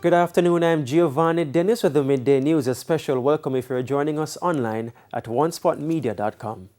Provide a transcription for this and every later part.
Good afternoon, I'm Giovanni Dennis with the Midday News. A special welcome if you're joining us online at onespotmedia.com.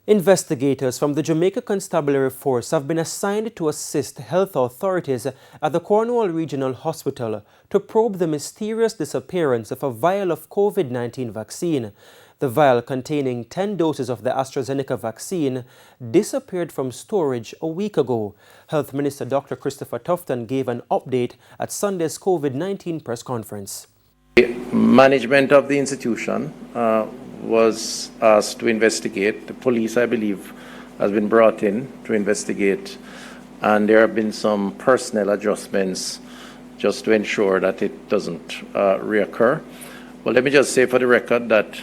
Investigators from the Jamaica Constabulary Force have been assigned to assist health authorities at the Cornwall Regional Hospital to probe the mysterious disappearance of a vial of COVID-19 vaccine. The vial, containing 10 doses of the AstraZeneca vaccine, disappeared from storage a week ago. Health Minister Dr. Christopher Tufton gave an update at Sunday's COVID-19 press conference. Management of the institution was asked to investigate. The police, I believe, has been brought in to investigate, and there have been some personnel adjustments just to ensure that it doesn't reoccur. But let me just say for the record that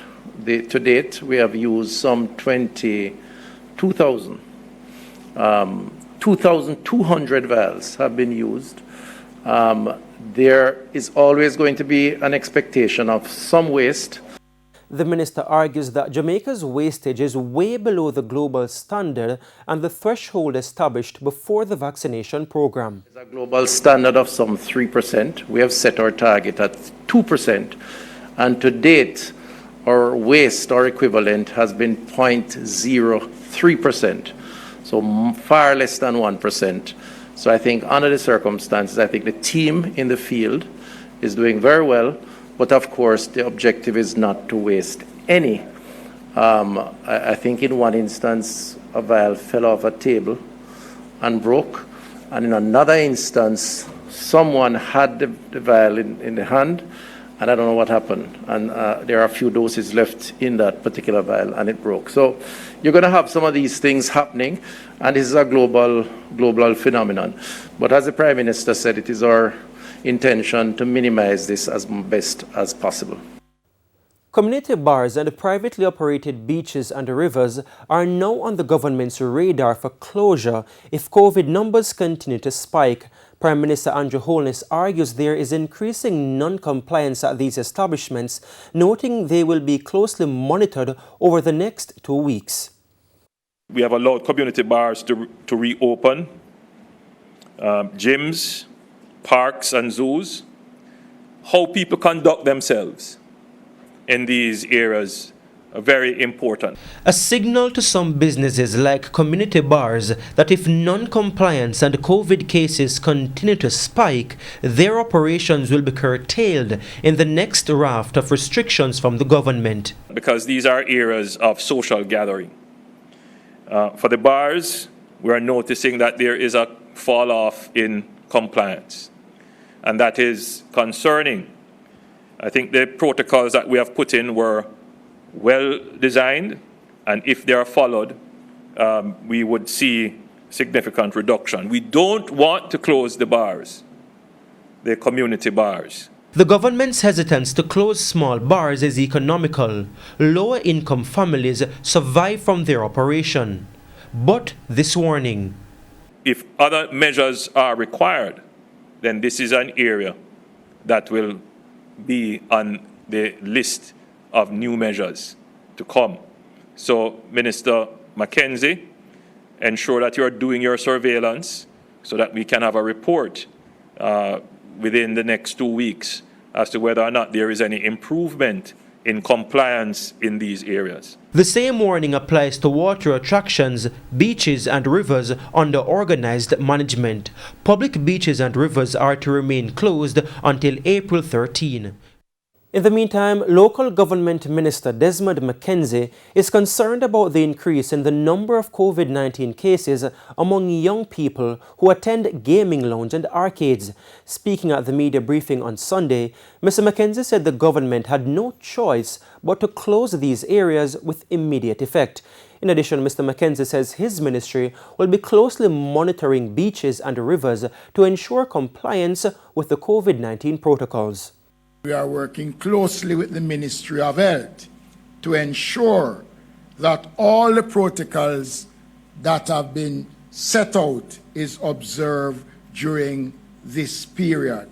to date, we have used some 2,200 vials have been used. There is always going to be an expectation of some waste. The minister argues that Jamaica's wastage is way below the global standard and the threshold established before the vaccination program. There's a global standard of some 3%. We have set our target at 2%, and to date, our waste or equivalent has been 0.03%, so far less than 1%. So I think under the circumstances, I think the team in the field is doing very well, but of course the objective is not to waste any. I think in one instance a vial fell off a table and broke, and in another instance someone had the vial in the hand, and I don't know what happened, and there are a few doses left in that particular vial, and it broke. So you're going to have some of these things happening, and this is a global phenomenon. But as the Prime Minister said, it is our intention to minimize this as best as possible. Community bars and privately operated beaches and rivers are now on the government's radar for closure if COVID numbers continue to spike. Prime Minister Andrew Holness argues there is increasing non-compliance at these establishments, noting they will be closely monitored over the next 2 weeks. We have allowed community bars to reopen, gyms, parks and zoos. How people conduct themselves in these areas are very important. A signal to some businesses like community bars that if non-compliance and COVID cases continue to spike, their operations will be curtailed in the next raft of restrictions from the government. Because these are areas of social gathering. For the bars, we are noticing that there is a fall off in compliance, and that is concerning. I think the protocols that we have put in were well designed, and if they are followed, we would see significant reduction. We don't want to close the bars, the community bars. The government's hesitance to close small bars is economical. Lower income families survive from their operation. But this warning: if other measures are required, then this is an area that will be on the list of new measures to come. So, Minister Mackenzie, ensure that you are doing your surveillance so that we can have a report within the next 2 weeks as to whether or not there is any improvement in compliance in these areas. The same warning applies to water attractions, beaches and rivers under organized management. Public beaches and rivers are to remain closed until April 13. In the meantime, local government minister Desmond Mackenzie is concerned about the increase in the number of COVID-19 cases among young people who attend gaming lounge and arcades. Speaking at the media briefing on Sunday, Mr. Mackenzie said the government had no choice but to close these areas with immediate effect. In addition, Mr. Mackenzie says his ministry will be closely monitoring beaches and rivers to ensure compliance with the COVID-19 protocols. We are working closely with the Ministry of Health to ensure that all the protocols that have been set out is observed during this period.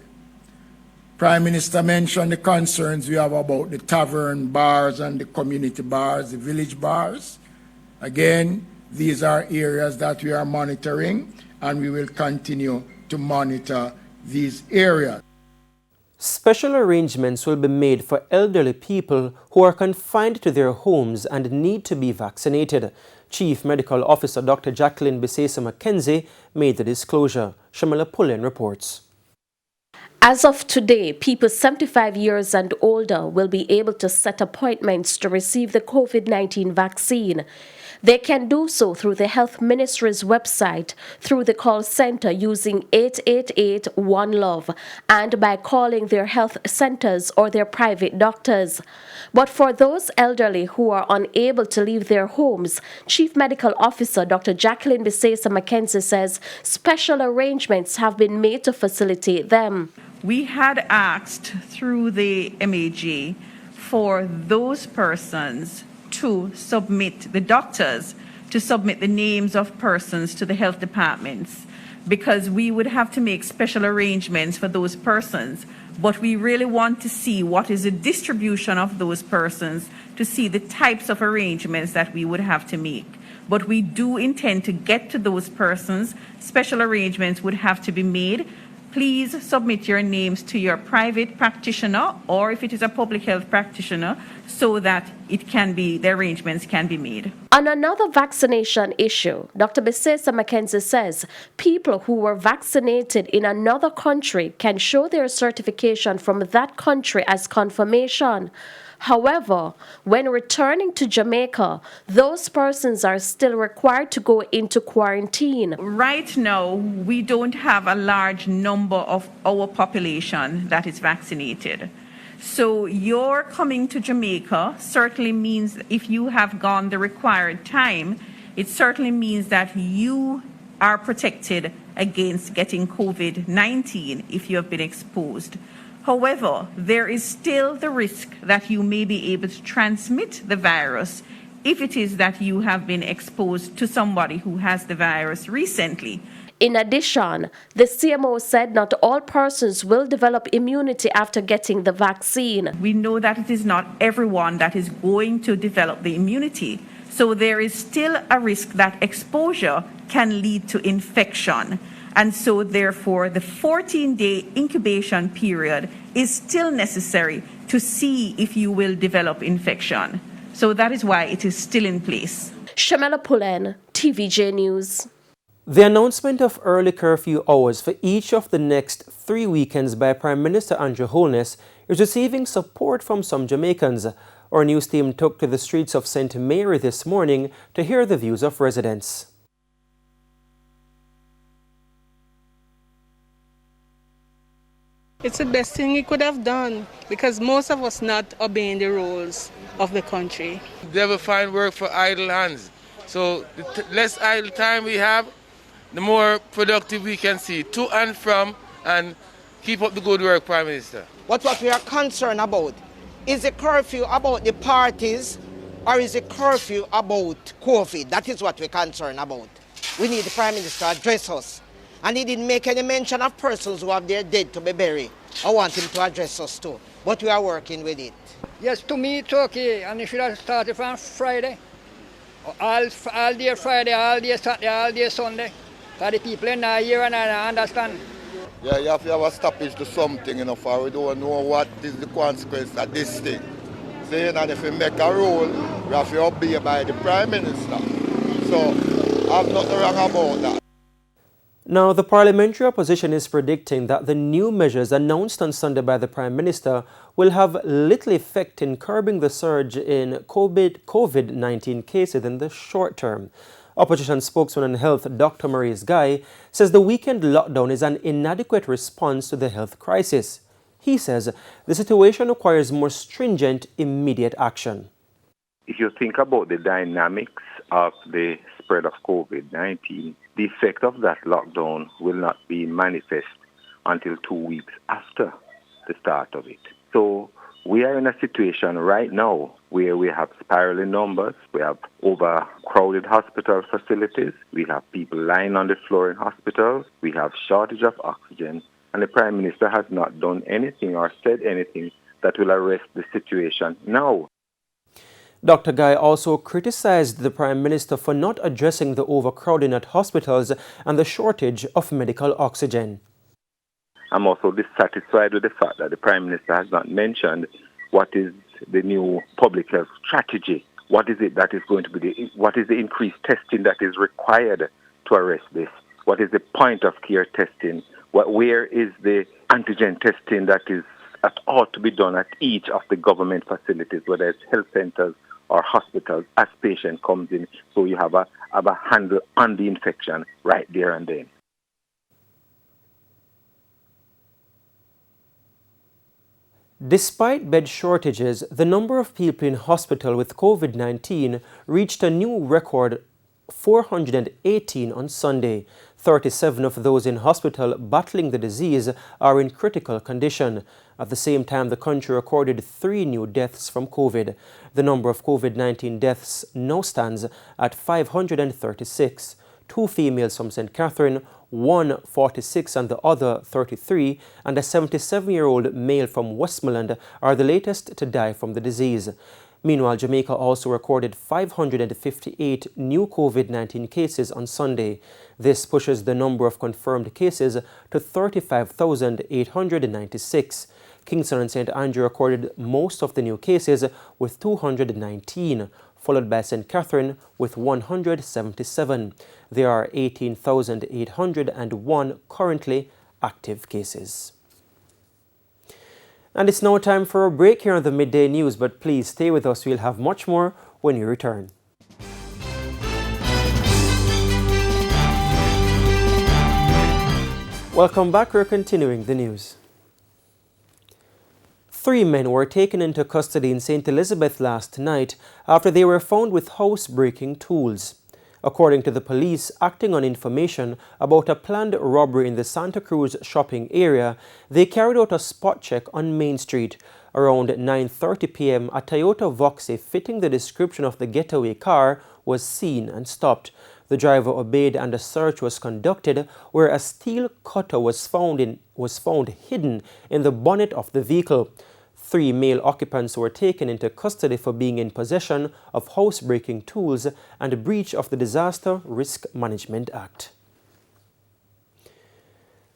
Prime Minister mentioned the concerns we have about the tavern bars and the community bars, the village bars. Again, these are areas that we are monitoring, and we will continue to monitor these areas. Special arrangements will be made for elderly people who are confined to their homes and need to be vaccinated. Chief Medical Officer Dr. Jacqueline Bisesa Mackenzie made the disclosure. Shamala Pullen reports. As of today, people 75 years and older will be able to set appointments to receive the COVID-19 vaccine. They can do so through the Health Ministry's website, through the call center using 888-1-LOVE, and by calling their health centers or their private doctors. But for those elderly who are unable to leave their homes, Chief Medical Officer Dr. Jacqueline Bisesa Mackenzie says special arrangements have been made to facilitate them. We had asked through the MAG for those persons to submit, the doctors, to submit the names of persons to the health departments, because we would have to make special arrangements for those persons. But we really want to see what is the distribution of those persons to see the types of arrangements that we would have to make. But we do intend to get to those persons. Special arrangements would have to be made. Please submit your names to your private practitioner, or if it is a public health practitioner, so that the arrangements can be made. On another vaccination issue, Dr. Bisesa Mackenzie says people who were vaccinated in another country can show their certification from that country as confirmation. However, when returning to Jamaica, those persons are still required to go into quarantine. Right now, we don't have a large number of our population that is vaccinated. So your coming to Jamaica certainly means, if you have gone the required time, it certainly means that you are protected against getting COVID-19 if you have been exposed. However, there is still the risk that you may be able to transmit the virus if it is that you have been exposed to somebody who has the virus recently. In addition, the CMO said not all persons will develop immunity after getting the vaccine. We know that it is not everyone that is going to develop the immunity. So there is still a risk that exposure can lead to infection. And so therefore, the 14-day incubation period is still necessary to see if you will develop infection. So that is why it is still in place. Shamala Pullen, TVJ News. The announcement of early curfew hours for each of the next 3 weekends by Prime Minister Andrew Holness is receiving support from some Jamaicans. Our news team took to the streets of St. Mary this morning to hear the views of residents. It's the best thing he could have done, because most of us not obeying the rules of the country. They will find work for idle hands. So the less idle time we have, the more productive we can see to and from, and keep up the good work, Prime Minister. What we are concerned about is the curfew about the parties, or is the curfew about COVID? That is what we're concerned about. We need the Prime Minister to address us. And he didn't make any mention of persons who have their dead to be buried. I want him to address us too. But we are working with it. Yes, to me it's okay. And it should have started from Friday. All day Friday, all day Saturday, all day Sunday. For the people in here and I understand. Yeah, you have to have a stoppage to something, for we don't know what is the consequence of this thing. Saying that if we make a rule, we have to obey by the Prime Minister. So, I have nothing wrong about that. Now, the parliamentary opposition is predicting that the new measures announced on Sunday by the Prime Minister will have little effect in curbing the surge in COVID-19 cases in the short term. Opposition spokesman on health, Dr. Maurice Guy, says the weekend lockdown is an inadequate response to the health crisis. He says the situation requires more stringent, immediate action. If you think about the dynamics of the spread of COVID-19, the effect of that lockdown will not be manifest until 2 weeks after the start of it. So we are in a situation right now where we have spiraling numbers, we have overcrowded hospital facilities, we have people lying on the floor in hospitals, we have shortage of oxygen, and the Prime Minister has not done anything or said anything that will arrest the situation now. Dr. Guy also criticized the Prime Minister for not addressing the overcrowding at hospitals and the shortage of medical oxygen. I'm also dissatisfied with the fact that the Prime Minister has not mentioned what is the new public health strategy. What is it that is going to be what is the increased testing that is required to arrest this? What is the point of care testing? Where is the antigen testing that ought to be done at each of the government facilities, whether it's health centers or hospitals, as patient comes in, so you have a handle on the infection right there and then. Despite bed shortages, the number of people in hospital with COVID-19 reached a new record 418 on Sunday. 37 of those in hospital battling the disease are in critical condition. At the same time, the country recorded 3 new deaths from COVID. The number of COVID-19 deaths now stands at 536. 2 females from St. Catherine, one 46 and the other 33, and a 77-year-old male from Westmoreland are the latest to die from the disease. Meanwhile, Jamaica also recorded 558 new COVID-19 cases on Sunday. This pushes the number of confirmed cases to 35,896. Kingston and St. Andrew recorded most of the new cases with 219, followed by St. Catherine with 177. There are 18,801 currently active cases. And it's now time for a break here on the Midday News, but please stay with us. We'll have much more when you return. Welcome back. We're continuing the news. 3 men were taken into custody in St. Elizabeth last night after they were found with house-breaking tools. According to the police, acting on information about a planned robbery in the Santa Cruz shopping area, they carried out a spot check on Main Street. Around 9:30 p.m., a Toyota Voxy fitting the description of the getaway car was seen and stopped. The driver obeyed and a search was conducted, where a steel cutter was found hidden in the bonnet of the vehicle. 3 male occupants were taken into custody for being in possession of house-breaking tools and breach of the Disaster Risk Management Act.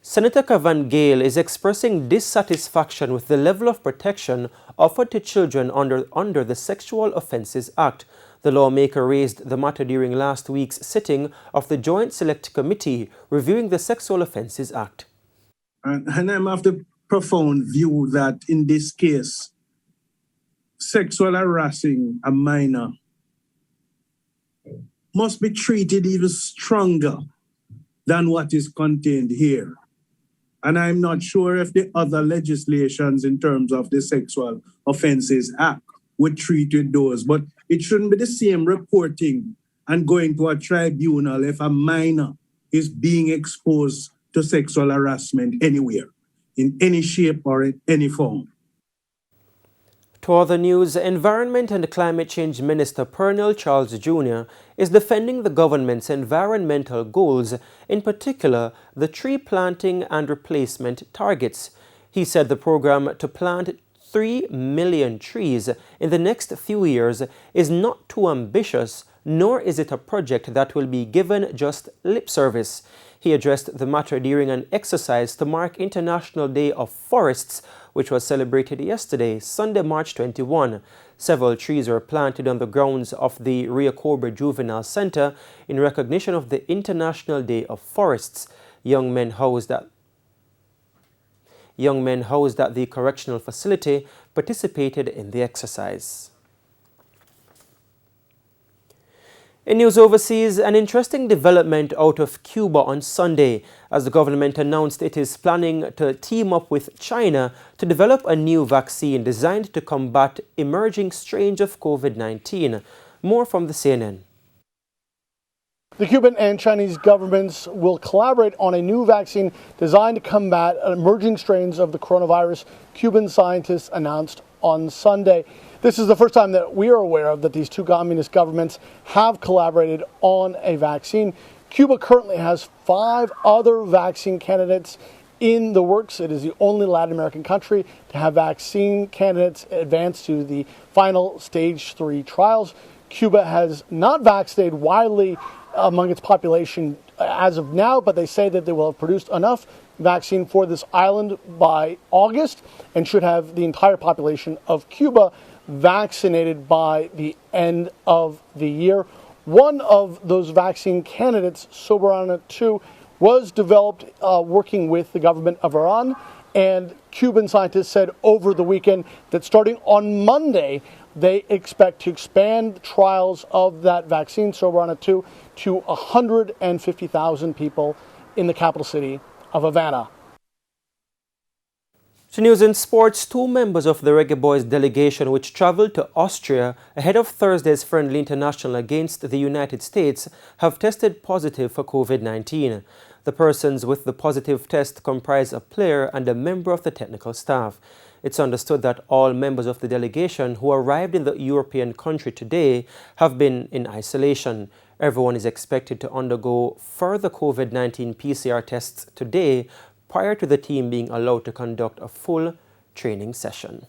Senator Cavan Gale is expressing dissatisfaction with the level of protection offered to children under the Sexual Offences Act. The lawmaker raised the matter during last week's sitting of the Joint Select Committee reviewing the Sexual Offences Act. And I'm of the profound view that in this case, sexual harassing a minor must be treated even stronger than what is contained here. And I'm not sure if the other legislations in terms of the Sexual Offences Act would treat with those, but it shouldn't be the same reporting and going to a tribunal if a minor is being exposed to sexual harassment anywhere, in any shape or in any form. To other news, Environment and Climate Change Minister Pernell Charles Jr. is defending the government's environmental goals, in particular the tree planting and replacement targets. He said the program to plant 3 million trees in the next few years is not too ambitious, nor is it a project that will be given just lip service. He addressed the matter during an exercise to mark International Day of Forests, which was celebrated yesterday, Sunday, March 21. Several trees were planted on the grounds of the Rio Cobra Juvenile Center in recognition of the International Day of Forests. Young men housed at the correctional facility participated in the exercise. In news overseas, an interesting development out of Cuba on Sunday as the government announced it is planning to team up with China to develop a new vaccine designed to combat emerging strains of COVID-19. More from the CNN. The Cuban and Chinese governments will collaborate on a new vaccine designed to combat emerging strains of the coronavirus, Cuban scientists announced on Sunday. This is the first time that we are aware of that these two communist governments have collaborated on a vaccine. Cuba currently has 5 other vaccine candidates in the works. It is the only Latin American country to have vaccine candidates advance to the final stage 3 trials. Cuba has not vaccinated widely among its population as of now, but they say that they will have produced enough vaccine for this island by August and should have the entire population of Cuba vaccinated by the end of the year. One of those vaccine candidates, Soberana 2, was developed working with the government of Iran, and Cuban scientists said over the weekend that starting on Monday, they expect to expand trials of that vaccine, Soberana 2, to 150,000 people in the capital city of Havana. To news in sports, 2 members of the Reggae Boys delegation which travelled to Austria ahead of Thursday's friendly international against the United States have tested positive for COVID-19. The persons with the positive test comprise a player and a member of the technical staff. It's understood that all members of the delegation who arrived in the European country today have been in isolation. Everyone is expected to undergo further COVID-19 PCR tests today prior to the team being allowed to conduct a full training session.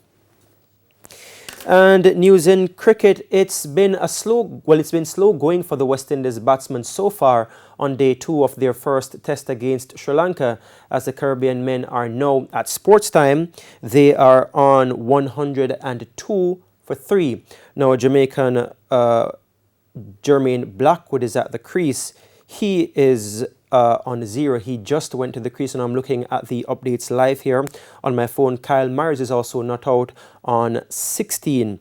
And news in cricket, it's been slow going for the West Indies batsmen so far on day 2 of their first test against Sri Lanka, as the Caribbean men are now at sports time. They are on 102 for 3. Now Jamaican Jermaine Blackwood is at the crease. He is on 0. He just went to the crease, and I'm looking at the updates live here on my phone. Kyle Myers is also not out on 16.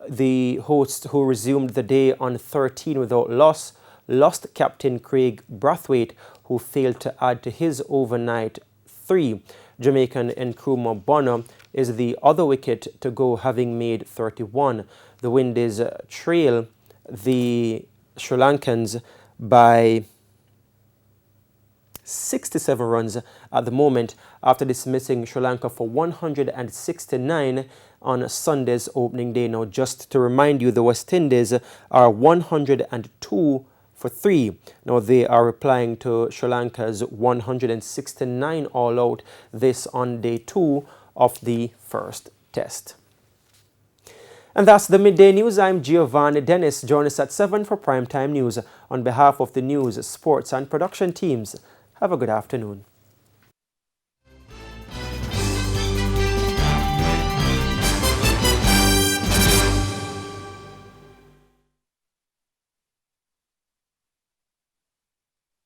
The hosts who resumed the day on 13 without loss lost captain Craig Brathwaite, who failed to add to his overnight 3. Jamaican Nkrumah Bonner is the other wicket to go, having made 31. The Windies trail the Sri Lankans by 67 runs at the moment after dismissing Sri Lanka for 169 on Sunday's opening day. Now, just to remind you, the West Indies are 102 for 3. Now, they are replying to Sri Lanka's 169 all out, this on day 2 of the first test. And that's the Midday News. I'm Giovanni Dennis. Join us at 7 for Primetime News. On behalf of the news, sports and production teams, have a good afternoon.